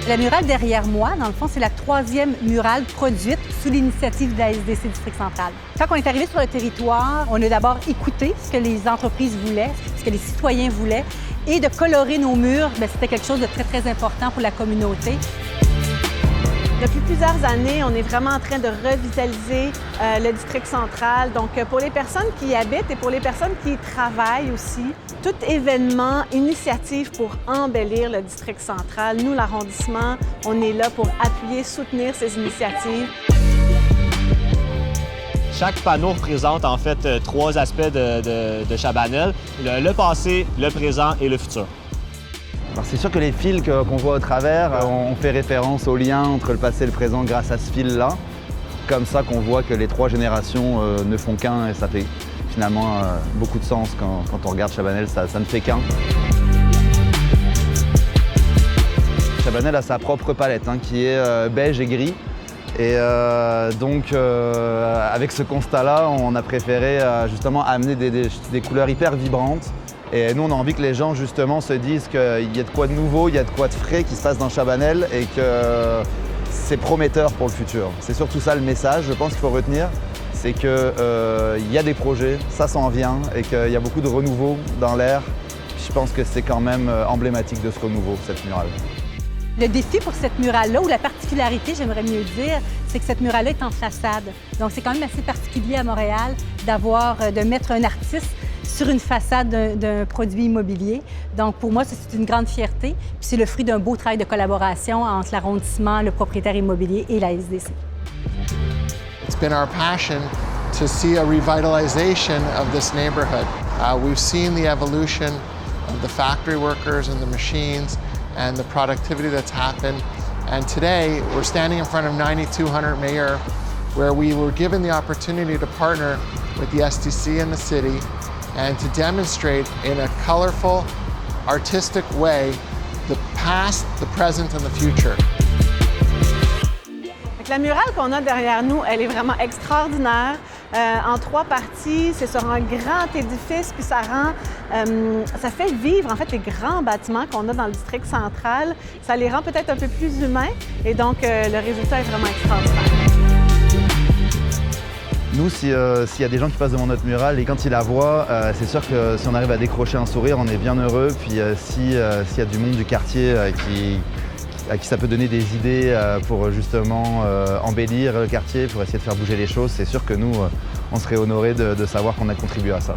La murale derrière moi, dans le fond, c'est la 3e murale produite sous l'initiative de la SDC District Central. Quand on est arrivé sur le territoire, on a d'abord écouté ce que les entreprises voulaient, ce que les citoyens voulaient, et de colorer nos murs, c'était quelque chose de très, très important pour la communauté. Depuis plusieurs années, on est vraiment en train de revitaliser le district central. Donc, pour les personnes qui y habitent et pour les personnes qui y travaillent aussi, tout événement, initiative pour embellir le district central, nous, l'arrondissement, on est là pour appuyer, soutenir ces initiatives. Chaque panneau représente en fait 3 aspects de Chabanel, le passé, le présent et le futur. C'est sûr que les fils qu'on voit au travers, on fait référence au lien entre le passé et le présent grâce à ce fil-là. Comme ça qu'on voit que les 3 générations ne font qu'un et ça fait finalement beaucoup de sens quand on regarde Chabanel, ça ne fait qu'un. Chabanel a sa propre palette qui est beige et gris. Et donc avec ce constat-là, on a préféré justement amener des couleurs hyper vibrantes. Et nous, on a envie que les gens, justement, se disent qu'il y a de quoi de nouveau, il y a de quoi de frais qui se passe dans Chabanel et que c'est prometteur pour le futur. C'est surtout ça le message, je pense qu'il faut retenir, c'est qu'il y a des projets, ça s'en vient et qu'il y a beaucoup de renouveau dans l'air. Je pense que c'est quand même emblématique de ce renouveau, cette murale. Le défi pour cette murale-là, ou la particularité, j'aimerais mieux dire, c'est que cette murale-là est en façade. Donc, c'est quand même assez particulier à Montréal de mettre un artiste sur une façade d'un produit immobilier. Donc, pour moi, c'est une grande fierté. Puis c'est le fruit d'un beau travail de collaboration entre l'arrondissement, le propriétaire immobilier et la SDC. It's been our passion to see a revitalization of this neighborhood. We've seen the evolution of the factory workers and the machines and the productivity that's happened. And today, we're standing in front of 9200 Mayor, where we were given the opportunity to partner with the SDC and the city and to demonstrate in a colorful, artistic way the past, the present, and the future. La murale qu'on a derrière nous, elle est vraiment extraordinaire. En 3 parties, c'est sur un grand édifice, puis ça fait vivre en fait les grands bâtiments qu'on a dans le district central. Ça les rend peut-être un peu plus humains et donc le résultat est vraiment extraordinaire. Nous, s'il y a des gens qui passent devant notre murale et quand ils la voient, c'est sûr que si on arrive à décrocher un sourire, on est bien heureux. Puis s'il y a du monde du quartier à qui ça peut donner des idées pour justement embellir le quartier, pour essayer de faire bouger les choses, c'est sûr que nous, on serait honorés de savoir qu'on a contribué à ça.